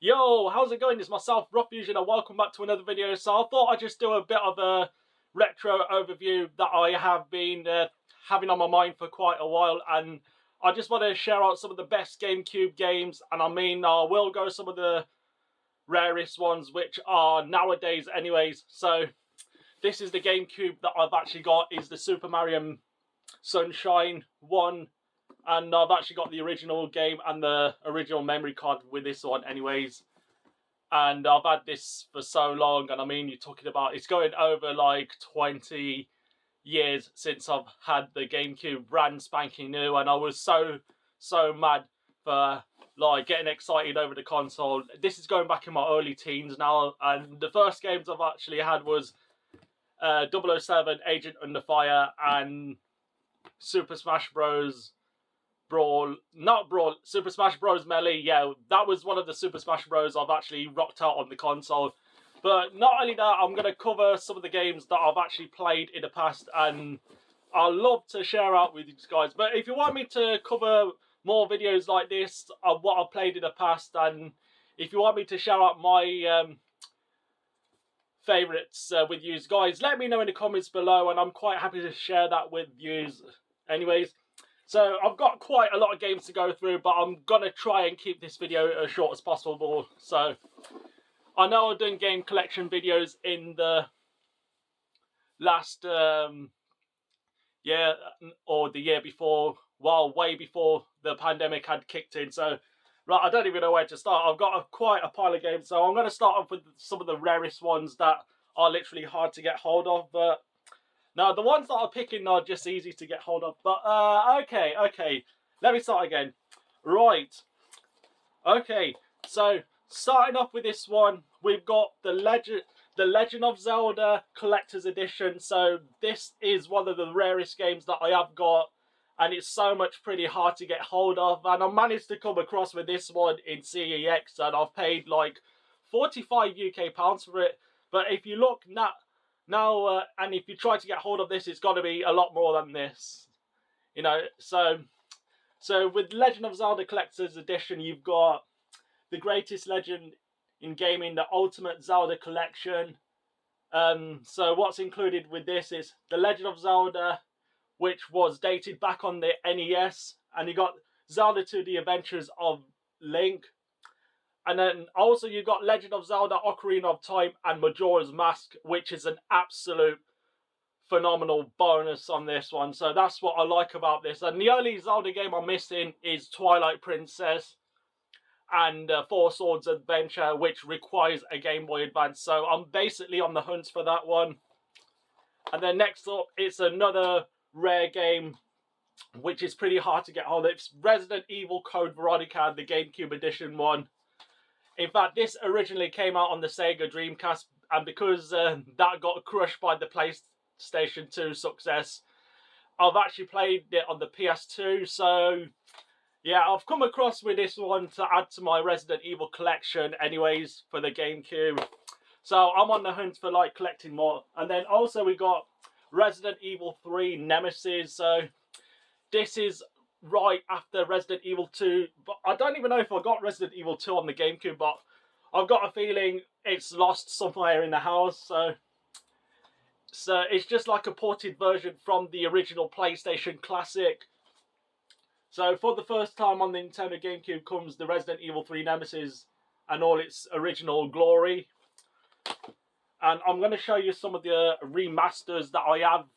Yo, how's it going? It's myself, Rough Fusion, and welcome back to another video. So I thought I'd just do a bit of a retro overview that I have been having on my mind for quite a while, and I just want to share out some of the best GameCube games, and I will go some of the rarest ones, which are nowadays anyways. So this is the GameCube that I've actually got, is the Super Mario Sunshine one. And I've actually got the original game and the original memory card with this one anyways. And I've had this for so long, and you're talking about, it's going over like 20 years since I've had the GameCube brand spanking new, and I was so mad for like getting excited over the console. This is going back in my early teens now, and the first games I've actually had was 007 Agent Under Fire and Super Smash Bros. Super Smash Bros. Melee. Yeah, that was one of the Super Smash Bros. I've actually rocked out on the console. But not only that, I'm going to cover some of the games that I've actually played in the past, and I love to share out with you guys. But if you want me to cover more videos like this of what I've played in the past, and if you want me to share out my favourites with you guys, let me know in the comments below, and I'm quite happy to share that with you anyways. So I've got quite a lot of games to go through, but I'm going to try and keep this video as short as possible. So I know I've done game collection videos in the last year or the year before, well, way before the pandemic had kicked in. So, right, I don't even know where to start. I've got quite a pile of games, so I'm going to start off with some of the rarest ones that are literally hard to get hold of. But now, the ones that I'm picking are just easy to get hold of. But, okay. Let me start again. Right. Okay. So, starting off with this one, we've got the Legend of Zelda Collector's Edition. So, this is one of the rarest games that I have got, and it's so much pretty hard to get hold of. And I managed to come across with this one in CEX, and I've paid like 45 UK pounds for it. But if you look now, and if you try to get hold of this, it's got to be a lot more than this, you know. So with Legend of Zelda Collector's Edition, you've got the greatest legend in gaming, the Ultimate Zelda Collection. So what's included with this is the Legend of Zelda, which was dated back on the NES, and you got Zelda 2: The Adventures of Link. And then also you got Legend of Zelda Ocarina of Time and Majora's Mask, which is an absolute phenomenal bonus on this one. So that's what I like about this. And the only Zelda game I'm missing is Twilight Princess and Four Swords Adventure, which requires a Game Boy Advance. So I'm basically on the hunt for that one. And then next up, it's another rare game, which is pretty hard to get hold of. It's Resident Evil Code Veronica, the GameCube edition one. In fact, this originally came out on the Sega Dreamcast, and because that got crushed by the PlayStation 2 success, I've actually played it on the PS2. So, yeah, I've come across with this one to add to my Resident Evil collection anyways for the GameCube. So I'm on the hunt for like collecting more. And then also we got Resident Evil 3 Nemesis. So this is right after Resident Evil 2, but I don't even know if I got Resident Evil 2 on the GameCube, but I've got a feeling it's lost somewhere in the house. So it's just like a ported version from the original PlayStation Classic. So for the first time on the Nintendo GameCube comes the Resident Evil 3 Nemesis and all its original glory. And I'm going to show you some of the remasters that I have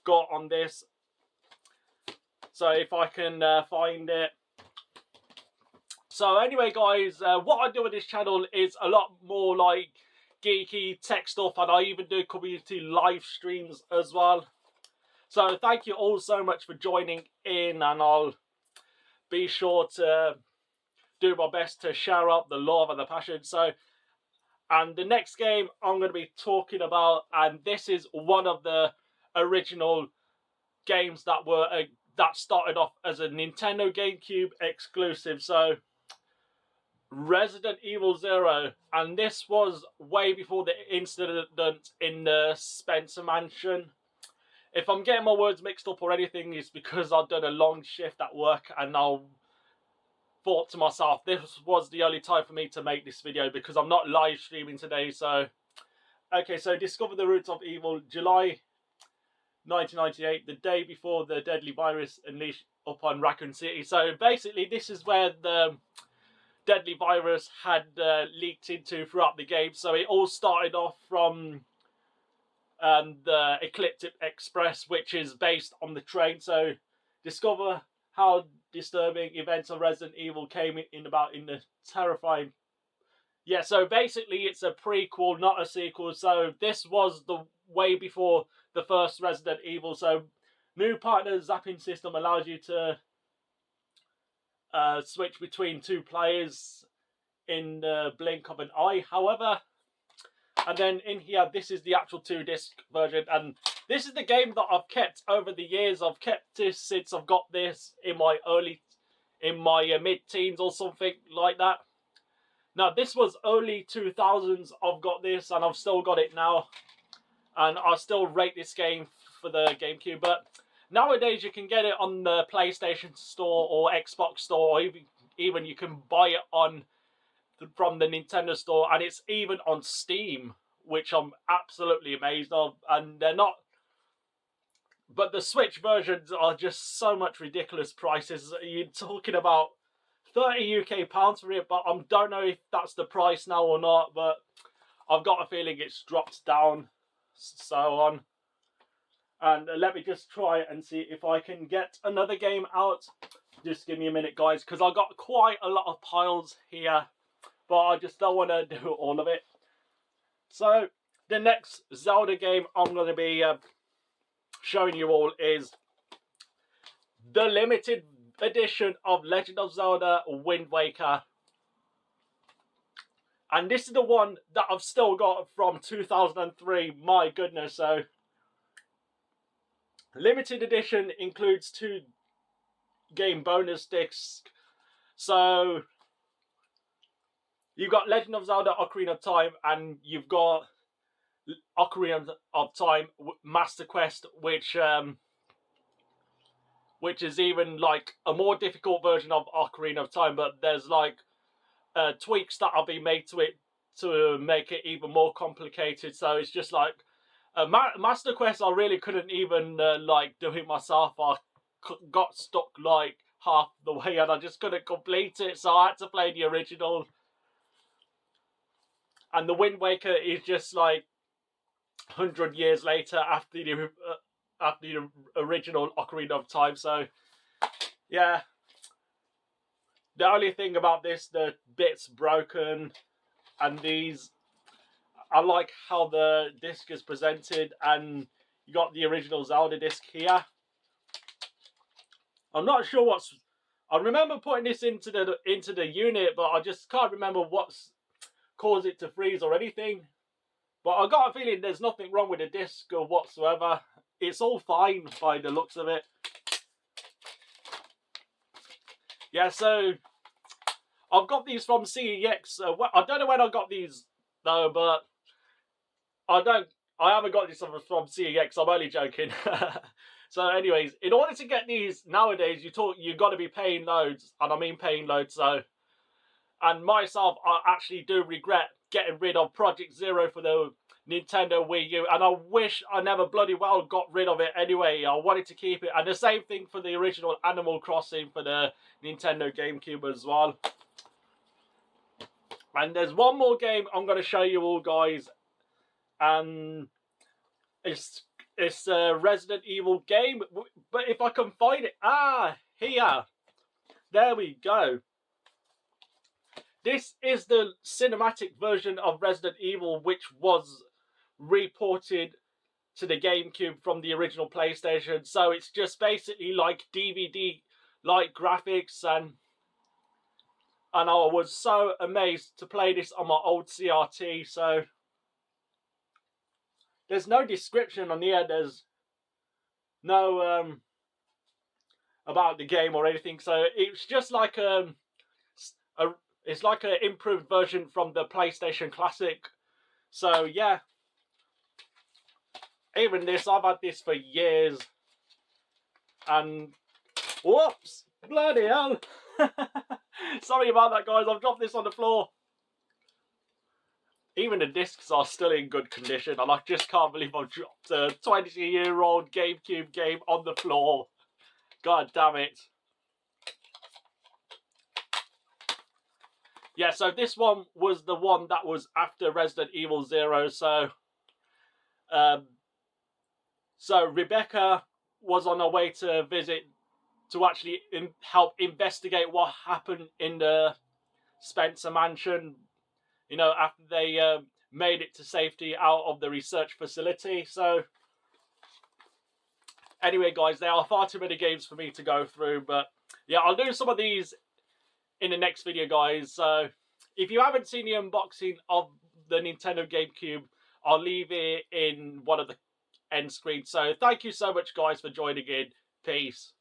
got on this. So if I can find it. So anyway, guys, what I do with this channel is a lot more like geeky tech stuff, and I even do community live streams as well. So thank you all so much for joining in, and I'll be sure to do my best to share out the love and the passion. So, and the next game I'm going to be talking about, and this is one of the original games that started off as a Nintendo GameCube exclusive. So Resident Evil 0, and this was way before the incident in the Spencer Mansion. If I'm getting my words mixed up or anything, it's because I've done a long shift at work, and thought to myself, this was the only time for me to make this video because I'm not live streaming today. So, okay, so Discover the Roots of Evil, July 1998, the day before the deadly virus unleashed upon Raccoon City. So basically, this is where the deadly virus had leaked into throughout the game. So it all started off from the Ecliptic Express, which is based on the train. So discover how disturbing events of Resident Evil came about in the terrifying... Yeah, so basically it's a prequel, not a sequel. So this was the way before the first Resident Evil. So new partner zapping system allows you to switch between two players in the blink of an eye. However, and then in here, this is the actual 2-disc version, and this is the game that I've kept over the years. I've kept this since I've got this in my mid-teens or something like that. Now, this was early 2000s. I've got this, and I've still got it now, and I still rate this game for the GameCube. But nowadays, you can get it on the PlayStation Store or Xbox Store, or even you can buy it from the Nintendo Store, and it's even on Steam, which I'm absolutely amazed of. And they're not, but the Switch versions are just so much ridiculous prices. You're talking about 30 UK pounds for it, but I don't know if that's the price now or not, but I've got a feeling it's dropped down, so on. And let me just try and see if I can get another game out. Just give me a minute, guys, because I've got quite a lot of piles here, but I just don't want to do all of it. So the next Zelda game I'm going to be showing you all is the limited edition of Legend of Zelda Wind Waker. And this is the one that I've still got from 2003. My goodness. So limited edition includes 2 game bonus discs. So you've got Legend of Zelda Ocarina of Time, and you've got Ocarina of Time Master Quest, which is even like a more difficult version of Ocarina of Time, but there's like tweaks that have been made to it to make it even more complicated. So it's just like Master Quest, I really couldn't even like do it myself. I got stuck like half the way and I just couldn't complete it, so I had to play the original. And the Wind Waker is just like 100 years later after the original Ocarina of Time. So yeah, the only thing about this, the bit's broken, and these, I like how the disc is presented, and you got the original Zelda disc here. I'm not sure I remember putting this into the unit, but I just can't remember what's caused it to freeze or anything. But I got a feeling there's nothing wrong with the disc or whatsoever. It's all fine by the looks of it. Yeah, so I've got these from CEX. I don't know when I got these though, but I haven't got these from CEX. I'm only joking. So anyways, in order to get these nowadays, you got to be paying loads, and I mean paying loads. So, and myself, I actually do regret getting rid of Project Zero for the Nintendo Wii U, and I wish I never bloody well got rid of it anyway. I wanted to keep it, and the same thing for the original Animal Crossing for the Nintendo GameCube as well. And there's one more game I'm going to show you all, guys, and it's a Resident Evil game, but if I can find it, here, there we go. This is the cinematic version of Resident Evil, which was reported to the GameCube from the original PlayStation. So it's just basically like DVD-like graphics, and I was so amazed to play this on my old CRT. So there's no description on here. There's no about the game or anything. So it's just like it's like an improved version from the PlayStation Classic. So yeah, even this, I've had this for years, and whoops, bloody hell. Sorry about that, guys. I've dropped this on the floor. Even the discs are still in good condition, and I just can't believe I've dropped a 20-year-old GameCube game on the floor. God damn it. Yeah, so this one was the one that was after Resident Evil 0, so Rebecca was on her way to visit to actually help investigate what happened in the Spencer mansion, you know, after they made it to safety out of the research facility. So anyway, guys, there are far too many games for me to go through, but yeah, I'll do some of these in the next video, guys. So if you haven't seen the unboxing of the Nintendo GameCube, I'll leave it in one of the end screens. So thank you so much, guys, for joining in. Peace.